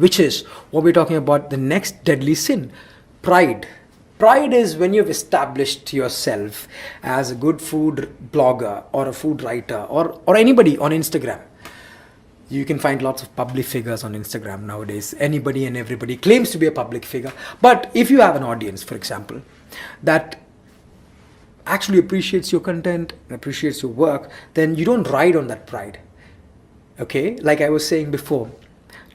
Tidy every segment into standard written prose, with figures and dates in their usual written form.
which is what we're talking about, the next deadly sin, pride. Pride is when you've established yourself as a good food blogger or a food writer or anybody on Instagram. You can find lots of public figures on Instagram nowadays. Anybody and everybody claims to be a public figure. But if you have an audience, for example, that actually appreciates your content and appreciates your work, then you don't ride on that pride. Okay, like I was saying before.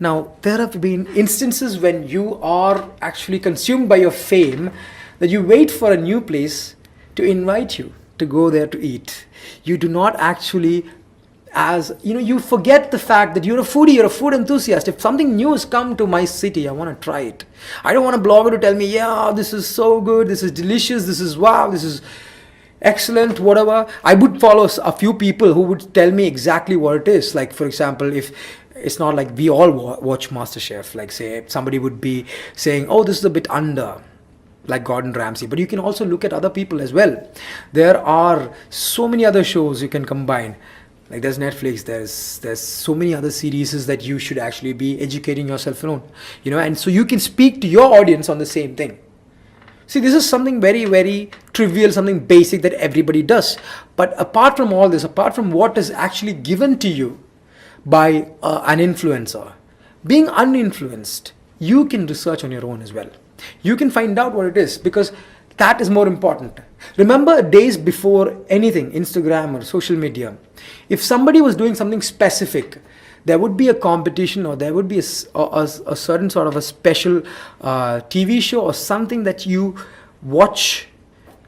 Now, there have been instances when you are actually consumed by your fame that you wait for a new place to invite you to go there to eat. You do not actually, you forget the fact that you're a foodie, you're a food enthusiast. If something new has come to my city, I want to try it. I don't want a blogger to tell me, yeah, this is so good, this is delicious, this is wow, this is excellent, whatever. I would follow a few people who would tell me exactly what it is. Like, for example, if it's not like we all watch MasterChef, like say somebody would be saying, oh, this is a bit under, like Gordon Ramsay. But you can also look at other people as well. There are so many other shows you can combine. Like there's Netflix, there's so many other series that you should actually be educating yourself on, and so you can speak to your audience on the same thing. See, this is something very, very trivial, something basic that everybody does. But apart from all this, apart from what is actually given to you by an influencer, being uninfluenced, you can research on your own as well. You can find out what it is, because that is more important. Remember days before anything, Instagram or social media, if somebody was doing something specific, there would be a competition, or there would be a certain sort of a special TV show or something that you watch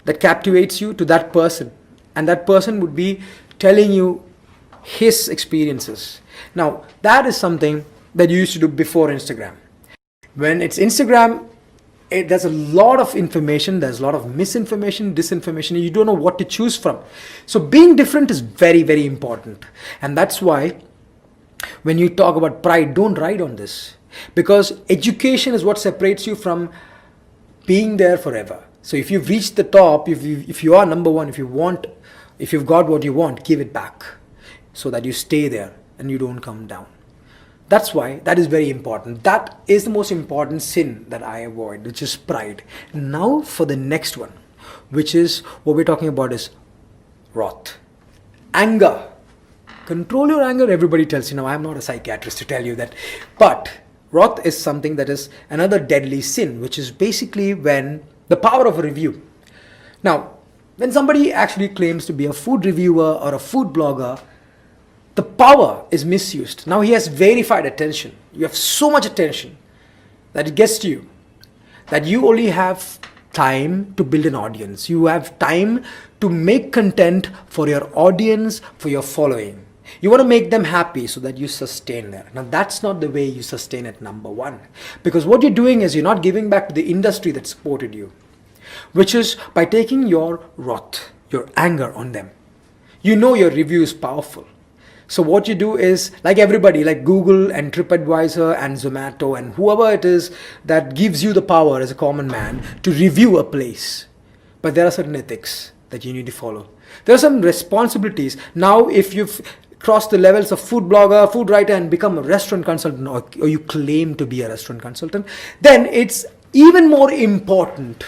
that captivates you to that person. And that person would be telling you his experiences. Now, that is something that you used to do before Instagram. When it's Instagram, there's a lot of information, there's a lot of misinformation, disinformation, you don't know what to choose from. So being different is very, very important. And that's why when you talk about pride, don't ride on this, because education is what separates you from being there forever. So if you've reached the top, if you are number one, if you've got what you want, give it back so that you stay there and you don't come down. That's why that is very important. That is the most important sin that I avoid, which is pride. Now for the next one, which is what we're talking about, is wrath, anger. Control your anger. Everybody tells you. Now, I'm not a psychiatrist to tell you that. But wrath is something that is another deadly sin, which is basically when the power of a review. Now, when somebody actually claims to be a food reviewer or a food blogger, the power is misused. Now, he has verified attention. You have so much attention that it gets to you, that you only have time to build an audience. You have time to make content for your audience, for your following. You want to make them happy so that you sustain there. Now, that's not the way you sustain at number one. Because what you're doing is you're not giving back to the industry that supported you, which is by taking your wrath, your anger on them. You know your review is powerful. So what you do is, like everybody, like Google and TripAdvisor and Zomato and whoever it is that gives you the power as a common man to review a place. But there are certain ethics that you need to follow. There are some responsibilities. Now, if you've crossed the levels of food blogger, food writer, and become a restaurant consultant, or you claim to be a restaurant consultant, then it's even more important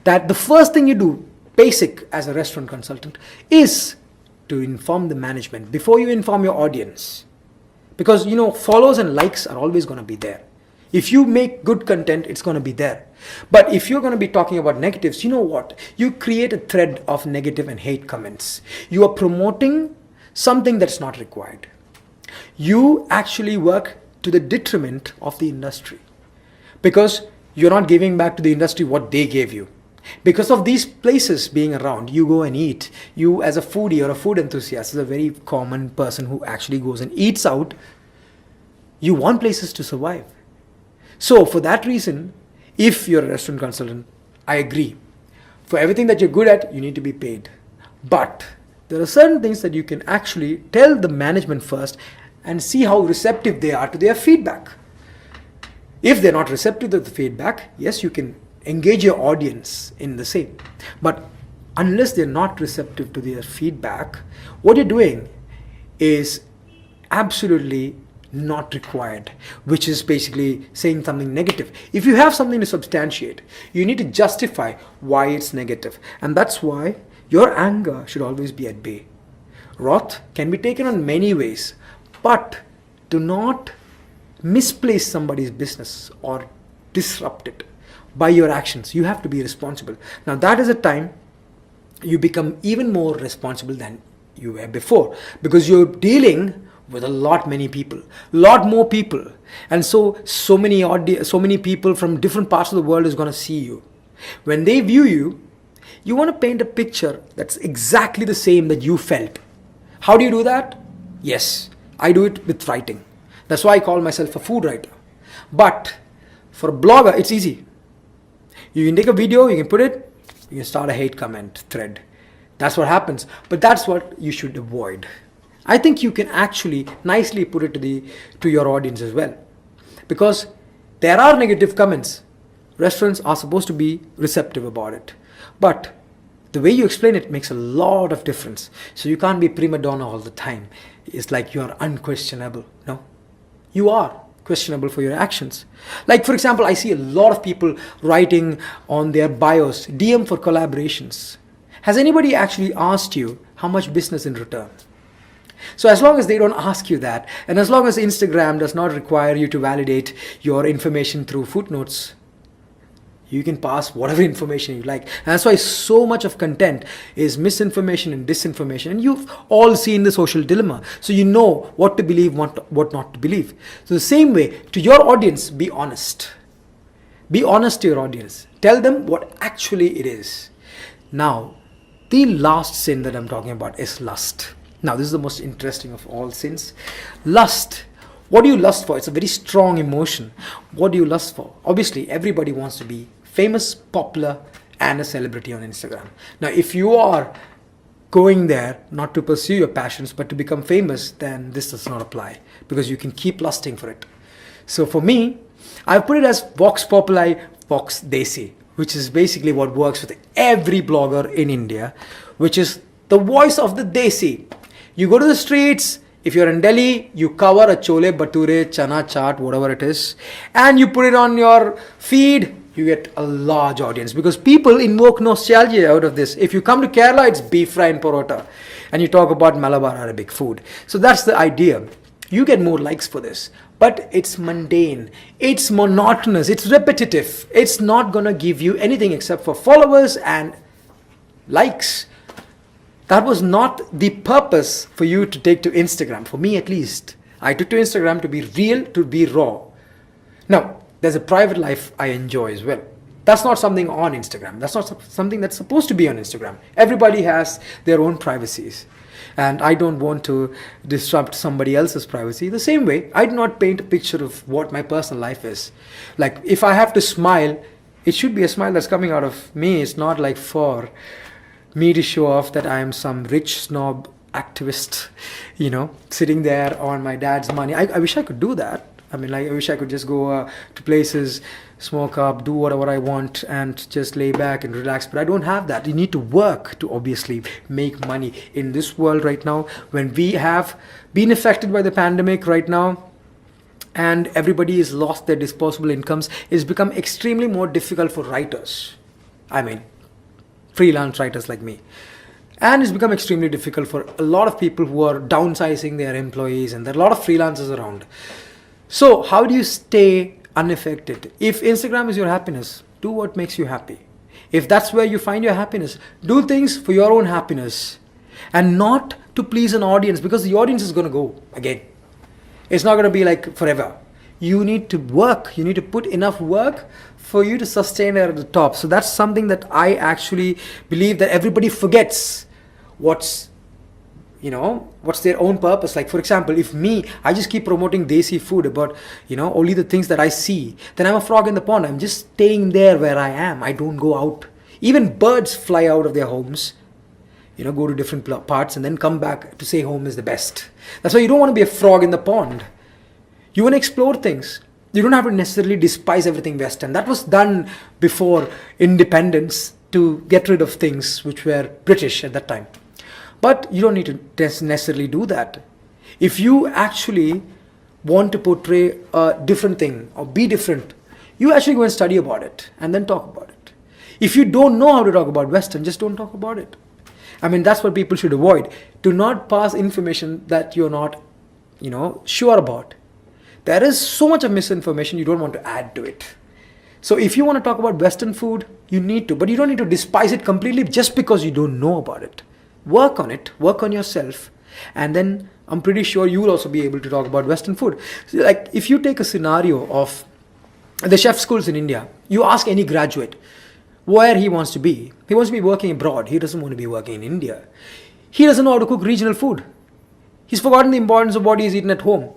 that the first thing you do, basic as a restaurant consultant, is to inform the management before you inform your audience. Because, follows and likes are always going to be there. If you make good content, it's going to be there. But if you're going to be talking about negatives, you know what? You create a thread of negative and hate comments. You are promoting something that's not required. You actually work to the detriment of the industry, because you're not giving back to the industry what they gave you. Because of these places being around, you go and eat. You, as a foodie or a food enthusiast, is a very common person who actually goes and eats out. You want places to survive. So for that reason, if you're a restaurant consultant, I agree. For everything that you're good at, you need to be paid. But there are certain things that you can actually tell the management first and see how receptive they are to their feedback. If they're not receptive to the feedback, yes, you can engage your audience in the same. But unless they're not receptive to their feedback, what you're doing is absolutely not required, which is basically saying something negative. If you have something to substantiate, you need to justify why it's negative. And that's why your anger should always be at bay. Wrath can be taken on many ways, but do not misplace somebody's business or disrupt it by your actions. You have to be responsible. Now that is a time you become even more responsible than you were before, because you're dealing with a lot more people, and so many people from different parts of the world is going to see you. When they view you, you want to paint a picture that's exactly the same that you felt. How do you do that? Yes, I do it with writing. That's why I call myself a food writer. But for a blogger, it's easy. You can take a video, you can put it, you can start a hate comment thread. That's what happens. But that's what you should avoid. I think you can actually nicely put it to your audience as well. Because there are negative comments. Restaurants are supposed to be receptive about it. But the way you explain it makes a lot of difference. So you can't be prima donna all the time. It's like you are unquestionable. No, you are questionable for your actions. Like, for example, I see a lot of people writing on their bios, DM for collaborations. Has anybody actually asked you how much business in return? So as long as they don't ask you that, and as long as Instagram does not require you to validate your information through footnotes, you can pass whatever information you like. And that's why so much of content is misinformation and disinformation. And you've all seen the social dilemma. So you know what to believe, what not to believe. So the same way, to your audience, be honest. Be honest to your audience. Tell them what actually it is. Now, the last sin that I'm talking about is lust. Now, this is the most interesting of all sins. Lust. What do you lust for? It's a very strong emotion. What do you lust for? Obviously, everybody wants to be famous, popular, and a celebrity on Instagram. Now, if you are going there not to pursue your passions, but to become famous, then this does not apply, because you can keep lusting for it. So for me, I've put it as Vox Populi, Vox Desi, which is basically what works with every blogger in India, which is the voice of the Desi. You go to the streets. If you're in Delhi, you cover a chole bhature, chana chaat, whatever it is, and you put it on your feed, you get a large audience, because people invoke nostalgia out of this. If you come to Kerala, it's beef fry and parota, and you talk about Malabar Arabic food. So that's the idea. You get more likes for this, but it's mundane, it's monotonous, it's repetitive. It's not gonna give you anything except for followers and likes. That was not the purpose for you to take to Instagram. For me, at least, I took to Instagram to be real, to be raw. Now, there's a private life I enjoy as well. That's not something on Instagram. That's not something that's supposed to be on Instagram. Everybody has their own privacies. And I don't want to disrupt somebody else's privacy. The same way, I do not paint a picture of what my personal life is. Like, if I have to smile, it should be a smile that's coming out of me. It's not like for me to show off that I am some rich snob activist, sitting there on my dad's money. I wish I could do that. I mean, I wish I could just go to places, smoke up, do whatever I want, and just lay back and relax. But I don't have that. You need to work to obviously make money in this world right now, when we have been affected by the pandemic right now, and everybody has lost their disposable incomes. It's become extremely more difficult for writers. I mean, freelance writers like me. And it's become extremely difficult for a lot of people who are downsizing their employees, and there are a lot of freelancers around. So how do you stay unaffected? If Instagram is your happiness, do what makes you happy. If that's where you find your happiness, do things for your own happiness and not to please an audience, because the audience is going to go again. It's not going to be like forever. You need to work. You need to put enough work for you to sustain at the top. So that's something that I actually believe that everybody forgets. What's their own purpose. Like, for example, if I just keep promoting Desi food about, only the things that I see, then I'm a frog in the pond. I'm just staying there where I am. I don't go out. Even birds fly out of their homes, go to different parts and then come back to say home is the best. That's why you don't want to be a frog in the pond. You want to explore things. You don't have to necessarily despise everything Western. That was done before independence, to get rid of things which were British at that time. But you don't need to necessarily do that. If you actually want to portray a different thing or be different, you actually go and study about it and then talk about it. If you don't know how to talk about Western, just don't talk about it. I mean, that's what people should avoid. Do not pass information that you're not, sure about. There is so much of misinformation, you don't want to add to it. So if you want to talk about Western food, you need to, but you don't need to despise it completely just because you don't know about it. Work on it, work on yourself, and then I'm pretty sure you will also be able to talk about Western food. So like if you take a scenario of the chef schools in India, you ask any graduate where he wants to be. He wants to be working abroad. He doesn't want to be working in India. He doesn't know how to cook regional food. He's forgotten the importance of what he's eaten at home.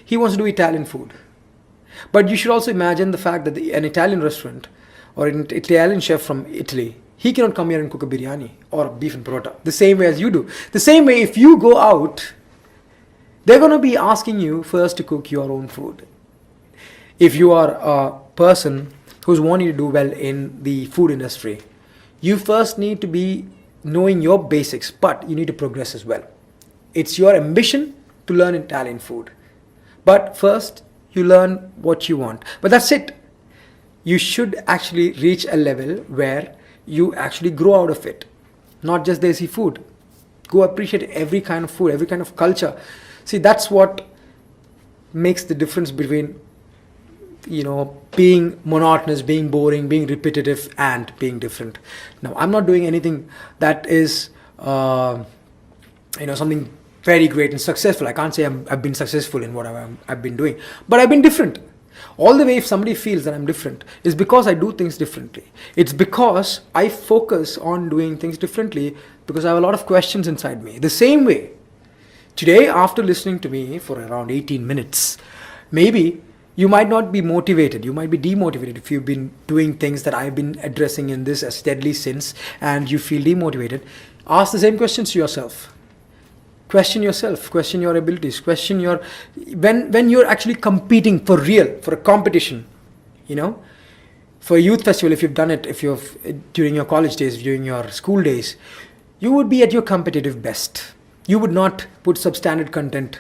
He wants to do Italian food. But you should also imagine the fact that an Italian restaurant or an Italian chef from Italy, he cannot come here and cook a biryani or a beef and parota the same way as you do. The same way if you go out, they're going to be asking you first to cook your own food. If you are a person who's wanting to do well in the food industry, you first need to be knowing your basics, but you need to progress as well. It's your ambition to learn Italian food. But first, you learn what you want. But that's it. You should actually reach a level where you actually grow out of it. Not just desi food. Go appreciate every kind of food, every kind of culture. See, that's what makes the difference between, being monotonous, being boring, being repetitive, and being different. Now, I'm not doing anything that is, something very great and successful. I can't say I've been successful in what I've been doing, but I've been different. All the way, if somebody feels that I'm different, is because I do things differently. It's because I focus on doing things differently because I have a lot of questions inside me. The same way, today, after listening to me for around 18 minutes, maybe you might not be motivated. You might be demotivated if you've been doing things that I've been addressing in this as deadly sins and you feel demotivated. Ask the same questions to yourself. Question yourself, question your abilities, question your, when you're actually competing for real, for a competition, for a youth festival, if you've done it, if you've, during your college days, during your school days, you would be at your competitive best. You would not put substandard content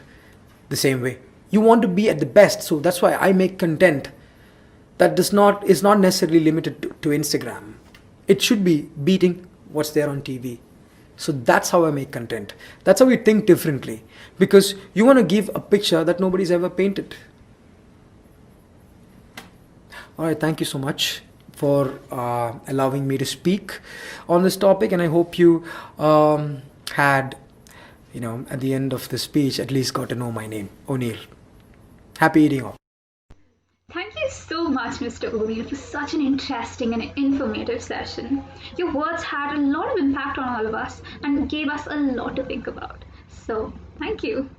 the same way. You want to be at the best, so that's why I make content that is not necessarily limited to Instagram. It should be beating what's there on TV. So that's how I make content. That's how we think differently. Because you want to give a picture that nobody's ever painted. Alright, thank you so much for allowing me to speak on this topic. And I hope you had, at the end of the speech, at least got to know my name, Oneal. Happy eating all. Thank you so much, Mr. Oneal, for such an interesting and informative session. Your words had a lot of impact on all of us and gave us a lot to think about. So, thank you.